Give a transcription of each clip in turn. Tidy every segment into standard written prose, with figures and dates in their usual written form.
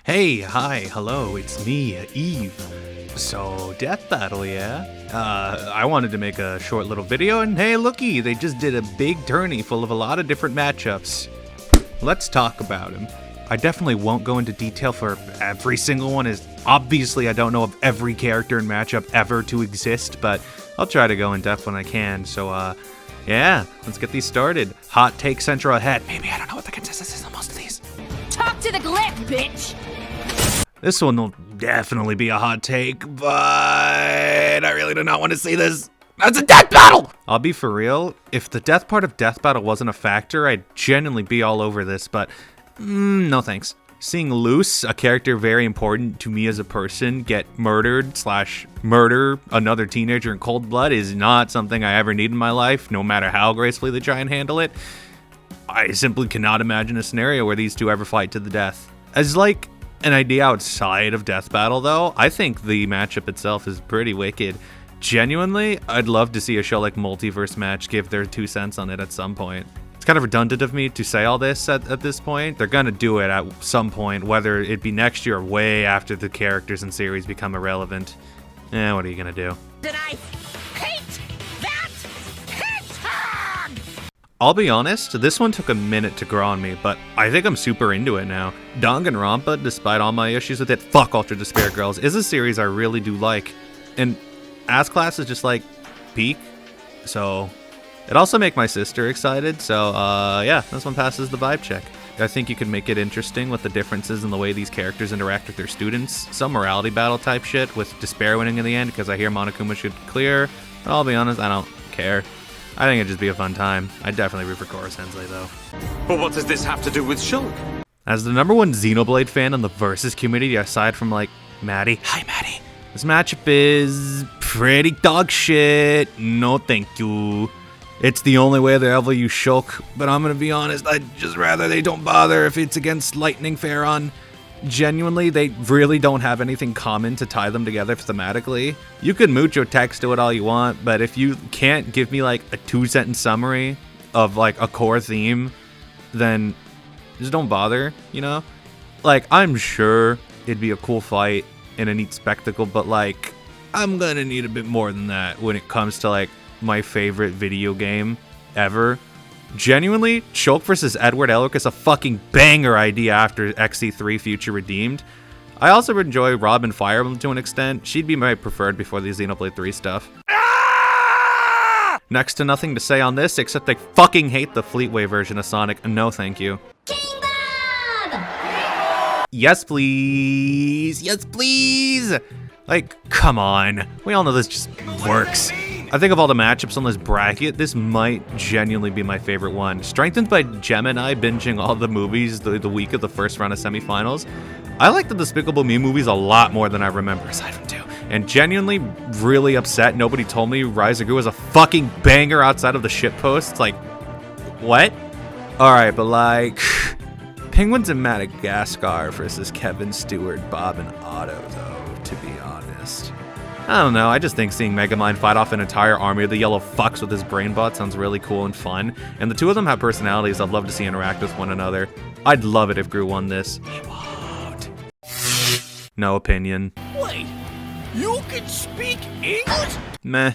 Hey, hi, hello, it's me, Eve. So, Death Battle, yeah? I wanted to make a short little video, and hey, looky, they just did a big tourney full of a lot of different matchups. Let's talk about them. I definitely won't go into detail for every single one, as obviously I don't know of every character and matchup ever to exist, but I'll try to go in depth when I can, so, yeah, let's get these started. Hot take central ahead. Maybe I don't know what the consensus is on most of these. Talk to the glyph, bitch! This one will definitely be a hot take, but I really do not want to see this. That's a death battle! I'll be for real, if the death part of death battle wasn't a factor, I'd genuinely be all over this, but no thanks. Seeing Luce, a character very important to me as a person, get murder another teenager in cold blood is not something I ever need in my life, no matter how gracefully they try and handle it. I simply cannot imagine a scenario where these two ever fight to the death. As like an idea outside of death battle though, I think the matchup itself is pretty wicked. Genuinely, I'd love to see a show like Multiverse Match give their 2 cents on it at some point. It's kind of redundant of me to say all this at this point. They're gonna do it at some point, whether it be next year or way after the characters and series become irrelevant. What are you gonna do? Did I hate that hedgehog? I'll be honest, this one took a minute to grow on me, but I think I'm super into it now. Danganronpa, despite all my issues with it, fuck Ultra Despair Girls, is a series I really do like. And Ass Class is just like peak, so it also make my sister excited, so yeah, this one passes the vibe check. I think you can make it interesting with the differences in the way these characters interact with their students. Some morality battle type shit with Despair winning in the end because I hear Monokuma should clear, but I'll be honest, I don't care. I think it'd just be a fun time. I'd definitely root for Korra Sensei though. But what does this have to do with Shulk? As the #1 Xenoblade fan in the Versus community, aside from like Maddie, hi Maddie, this matchup is pretty dog shit. No thank you. It's the only way they ever use Shulk, but I'm gonna be honest, I'd just rather they don't bother if it's against Lightning Pharaon. Genuinely, they really don't have anything common to tie them together thematically. You can mucho text to it all you want, but if you can't give me like a 2-sentence summary of like a core theme, then just don't bother, you know? Like, I'm sure it'd be a cool fight and a neat spectacle, but like, I'm gonna need a bit more than that when it comes to like my favorite video game ever. Genuinely, Shulk vs. Edward Elric is a fucking banger idea after XC3 Future Redeemed. I also enjoy Robin Fire Emblem to an extent. She'd be my preferred before the Xenoblade 3 stuff. Next to nothing to say on this, except I fucking hate the Fleetway version of Sonic. No thank you. Kingdom! Yes please! Yes please! Like, come on. We all know this just works. I think of all the matchups on this bracket, this might genuinely be my favorite one. Strengthened by Gemini binging all the movies the week of the first round of semifinals, I like the Despicable Me movies a lot more than I remember, aside from 2. And genuinely really upset nobody told me Rise of Gru was a fucking banger outside of the shitposts. Like, what? Alright, but like, Penguins in Madagascar versus Kevin Stewart, Bob, and Otto, though, to be honest. I don't know, I just think seeing Megamind fight off an entire army of the yellow fucks with his brain bot sounds really cool and fun, and the two of them have personalities I'd love to see interact with one another. I'd love it if Gru won this. He won't. No opinion. Wait, you can speak English? Meh,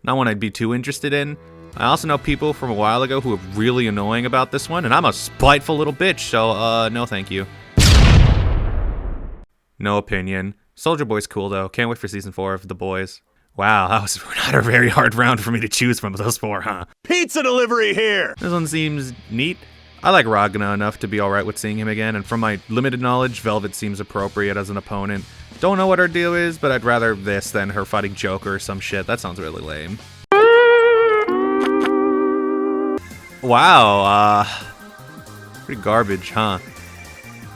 not one I'd be too interested in. I also know people from a while ago who are really annoying about this one, and I'm a spiteful little bitch, so no thank you. No opinion. Soldier Boy's cool though. Can't wait for season 4 of The Boys. Wow, that was not a very hard round for me to choose from those 4, huh? Pizza delivery here! This one seems neat. I like Ragna enough to be alright with seeing him again, and from my limited knowledge, Velvet seems appropriate as an opponent. Don't know what her deal is, but I'd rather this than her fighting Joker or some shit. That sounds really lame. Wow, pretty garbage, huh?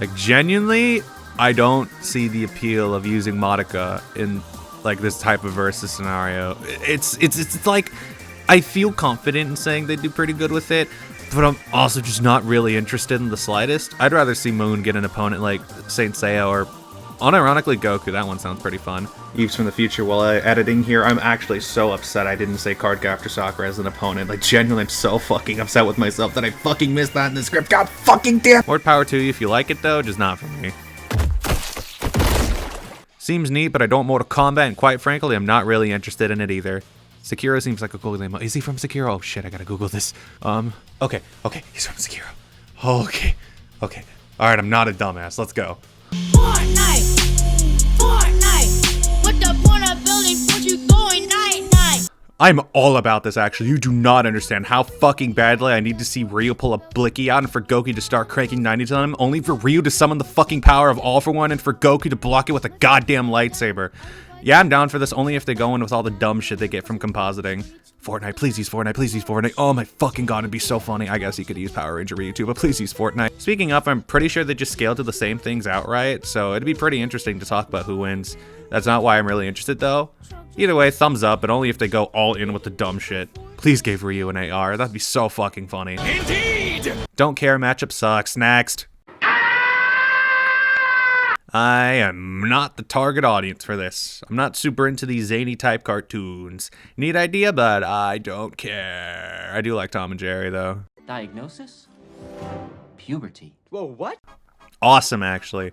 Like, genuinely, I don't see the appeal of using Madoka in like this type of versus scenario. It's like, I feel confident in saying they do pretty good with it, but I'm also just not really interested in the slightest. I'd rather see Moon get an opponent like Saint Seiya or unironically Goku. That one sounds pretty fun. Eves from the future, while editing here, I'm actually so upset I didn't say Cardcaptor Sakura as an opponent. Like, genuinely, I'm so fucking upset with myself that I fucking missed that in the script. God fucking damn! More power to you if you like it though, just not for me. Seems neat, but I don't Mortal Kombat, and quite frankly, I'm not really interested in it either. Sekiro seems like a cool name. Is he from Sekiro? Oh shit, I gotta Google this. Okay, he's from Sekiro. Okay. Alright, I'm not a dumbass. Let's go. Fortnite! What the point of building what you going night? I'm all about this, actually. You do not understand how fucking badly I need to see Ryu pull a blicky out and for Goku to start cranking 90s on him, only for Ryu to summon the fucking power of All For One and for Goku to block it with a goddamn lightsaber. Yeah, I'm down for this, only if they go in with all the dumb shit they get from compositing. Fortnite, please use Fortnite. Oh my fucking god, it'd be so funny. I guess you could use Power Ranger Ryu too, but please use Fortnite. Speaking of, I'm pretty sure they just scaled to the same things outright, so it'd be pretty interesting to talk about who wins. That's not why I'm really interested though. Either way, thumbs up, but only if they go all in with the dumb shit. Please give Ryu an AR, that'd be so fucking funny. Indeed! Don't care, matchup sucks. Next. I am not the target audience for this. I'm not super into these zany type cartoons. Neat idea, but I don't care. I do like Tom and Jerry though. Diagnosis? Puberty. Whoa, what? Awesome, actually.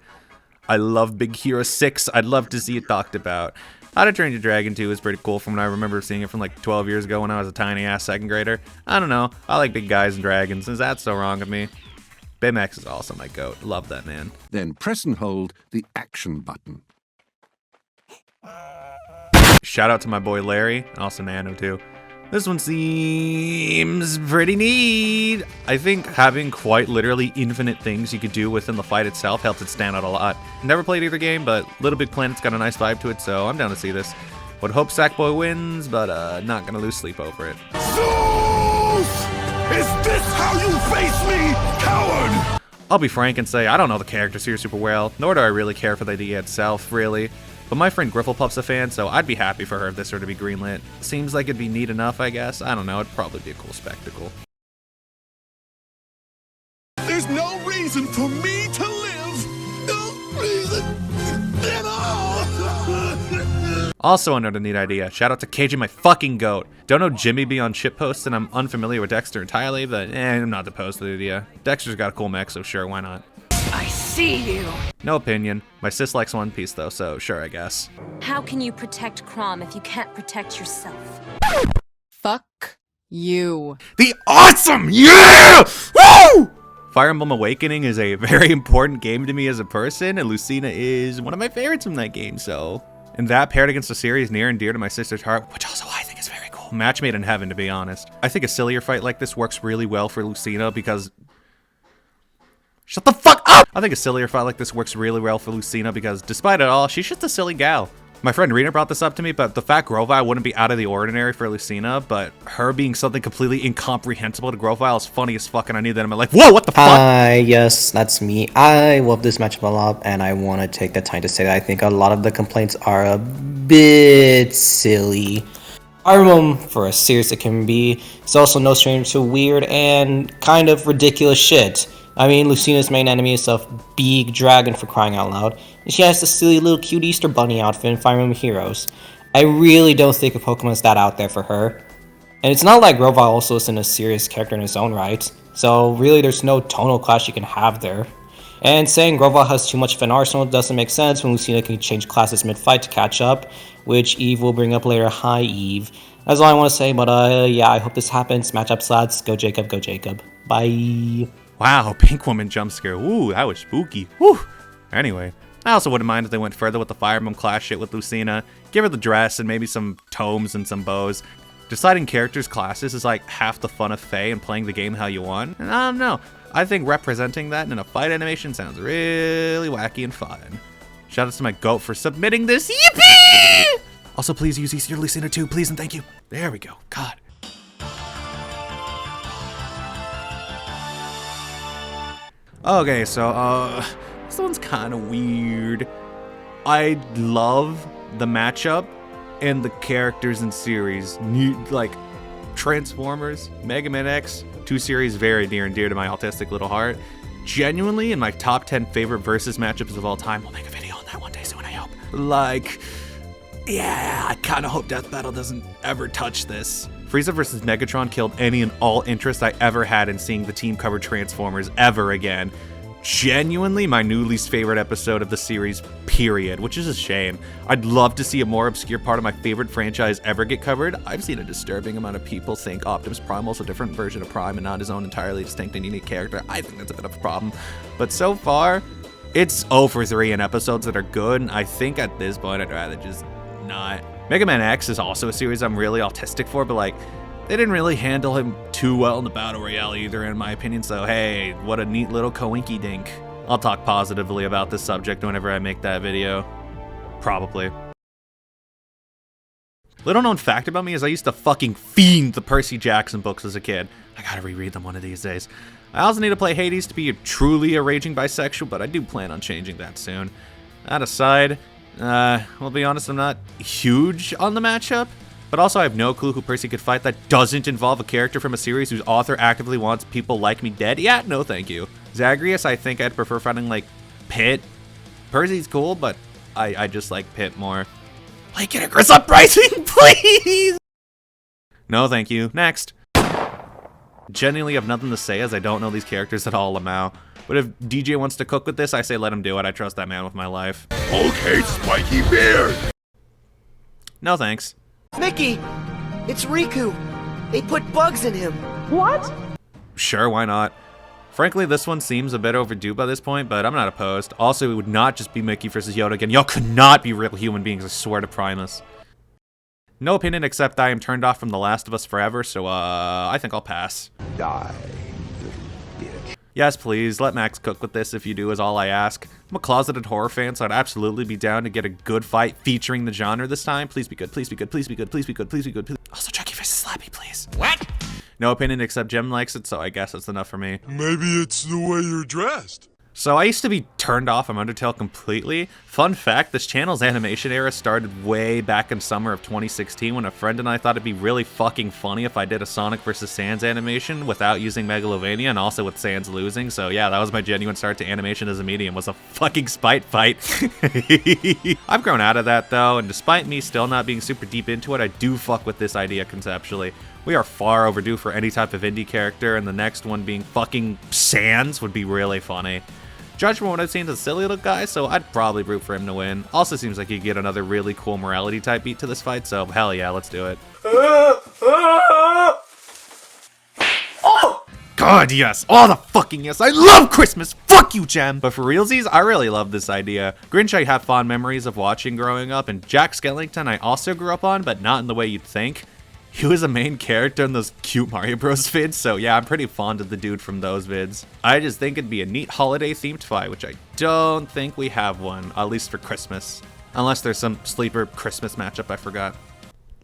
I love Big Hero 6. I'd love to see it talked about. How to Train Your Dragon 2 is pretty cool from when I remember seeing it from like 12 years ago when I was a tiny ass second grader. I don't know. I like big guys and dragons. Is that so wrong of me? Baymax is also my goat. Love that man. Then press and hold the action button. Shout out to my boy Larry, and also Nano too. This one seems pretty neat. I think having quite literally infinite things you could do within the fight itself helps it stand out a lot. Never played either game, but Little Big Planet's got a nice vibe to it, so I'm down to see this. Would hope Sackboy wins, but not gonna lose sleep over it. Zeus! Is this how you face me, coward? I'll be frank and say I don't know the characters here super well, nor do I really care for the idea itself, really. But my friend Grifflepup's a fan, so I'd be happy for her if this were to be greenlit. Seems like it'd be neat enough, I guess. I don't know, it'd probably be a cool spectacle. There's no reason for me to live. No reason at all. Also another neat idea. Shout out to KJ, my fucking goat. Don't know Jimmy be on shitposts, and I'm unfamiliar with Dexter entirely, but I'm not opposed to the idea. Dexter's got a cool mech, so sure, why not? I see you. No opinion. My sis likes One Piece though, so sure, I guess. How can you protect Crom if you can't protect yourself? Fuck you. The awesome! Yeah! Woo! Fire Emblem Awakening is a very important game to me as a person, and Lucina is one of my favorites from that game, so... And that paired against a series near and dear to my sister's heart, which also I think is very cool. Match made in heaven, to be honest. I think a sillier fight like this works really well for Lucina because... Shut the fuck up! I think a sillier fight like this works really well for Lucina because, despite it all, she's just a silly gal. My friend Rena brought this up to me, but the fact Grovile wouldn't be out of the ordinary for Lucina, but her being something completely incomprehensible to Grovile is funny as fuck, and I knew that. I'm like, whoa, what the fuck? Hi, yes, that's me. I love this matchup a lot, and I want to take the time to say that I think a lot of the complaints are a bit silly. Fire Emblem, for as serious it can be, is also no stranger to weird and kind of ridiculous shit. I mean, Lucina's main enemy is a big dragon for crying out loud, and she has this silly little cute Easter bunny outfit in Fire Emblem Heroes. I really don't think a Pokemon is that out there for her. And it's not like Grovile also isn't a serious character in his own right, so really there's no tonal clash you can have there. And saying Grovile has too much of an arsenal doesn't make sense when Lucina can change classes mid-fight to catch up, which Eve will bring up later. Hi, Eve. That's all I want to say, but yeah, I hope this happens. Matchup slads, go Jacob, go Jacob. Bye. Wow, Pink Woman jump scare. Ooh, that was spooky. Whew. Anyway, I also wouldn't mind if they went further with the Fire Emblem class shit with Lucina. Give her the dress and maybe some tomes and some bows. Deciding characters' classes is like half the fun of Fae and playing the game how you want. And I don't know. I think representing that in a fight animation sounds really wacky and fun. Shout out to my goat for submitting this. Yippee! Also, please use Easier Lucina too, please and thank you. There we go. God. Okay, so, this one's kind of weird. I love the matchup and the characters in series. Like, Transformers, Mega Man X, two series very near and dear to my autistic little heart. Genuinely, in my top 10 favorite versus matchups of all time. We'll make a video on that one day soon, I hope. Like, yeah, I kind of hope Death Battle doesn't ever touch this. Frieza vs. Megatron killed any and all interest I ever had in seeing the team cover Transformers ever again. genuinely my new least favorite episode of the series, period, which is a shame. I'd love to see a more obscure part of my favorite franchise ever get covered. I've seen a disturbing amount of people think Optimus Prime was a different version of Prime and not his own entirely distinct and unique character. I think that's a bit of a problem. But so far, it's 0 for 3 in episodes that are good, and I think at this point I'd rather just not. Mega Man X is also a series I'm really autistic for, but like, they didn't really handle him too well in the Battle Royale either, in my opinion, so hey, what a neat little coinky dink. I'll talk positively about this subject whenever I make that video. Probably. Little known fact about me is I used to fucking fiend the Percy Jackson books as a kid. I gotta reread them one of these days. I also need to play Hades to be truly a raging bisexual, but I do plan on changing that soon. That aside, we'll be honest, I'm not huge on the matchup. But also I have no clue who Percy could fight that doesn't involve a character from a series whose author actively wants people like me dead. Yeah, no thank you. Zagreus, I think I'd prefer fighting like Pit. Percy's cool, but I just like Pit more. Like Icarus Uprising, please! No thank you. Next. Genuinely have nothing to say as I don't know these characters at all, Lamau. But if DJ wants to cook with this, I say let him do it. I trust that man with my life. Okay, Spiky Beard. No thanks. Mickey! It's Riku! They put bugs in him! Sure, why not? Frankly, this one seems a bit overdue by this point, but I'm not opposed. Also, it would not just be Mickey versus Yoda again. Y'all could not be real human beings, I swear to Primus. No opinion except I am turned off from The Last of Us forever, so I think I'll pass. Die, little bitch. Yes, please, let Max cook with this if you do is all I ask. I'm a closeted horror fan, so I'd absolutely be down to get a good fight featuring the genre this time. Please be good, please be good, please be good, please be good, please be good, please. Also, Chucky versus Slappy, please. What? No opinion except Jem likes it, so I guess that's enough for me. Maybe it's the way you're dressed. So I used to be turned off from Undertale completely. Fun fact, this channel's animation era started way back in summer of 2016 when a friend and I thought it'd be really fucking funny if I did a Sonic vs. Sans animation without using Megalovania and also with Sans losing. So yeah, that was my genuine start to animation as a medium, was a fucking spite fight. I've grown out of that though, and despite me still not being super deep into it, I do fuck with this idea conceptually. We are far overdue for any type of indie character, and the next one being fucking Sans would be really funny. Judge from what I've seen is a silly little guy, so I'd probably root for him to win. Also seems like he'd get another really cool morality type beat to this fight, so hell yeah, let's do it. God, yes. Oh, the fucking yes. I love Christmas. Fuck you, Jem. But for realsies, I really love this idea. Grinch I have fond memories of watching growing up, and Jack Skellington I also grew up on, but not in the way you'd think. He was a main character in those cute Mario Bros vids, so yeah, I'm pretty fond of the dude from those vids. I just think it'd be a neat holiday-themed fight, which I don't think we have one, at least for Christmas. Unless there's some sleeper Christmas matchup I forgot.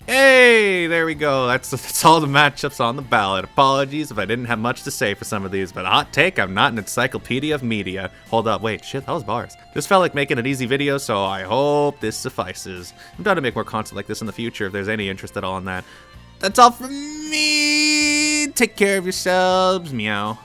Hey, there we go. That's all the matchups on the ballot. Apologies if I didn't have much to say for some of these, but hot take, I'm not an encyclopedia of media. Hold up, wait, shit, that was bars. This felt like making an easy video, so I hope this suffices. I'm down to make more content like this in the future if there's any interest at all in that. That's all from me. Take care of yourselves. Meow.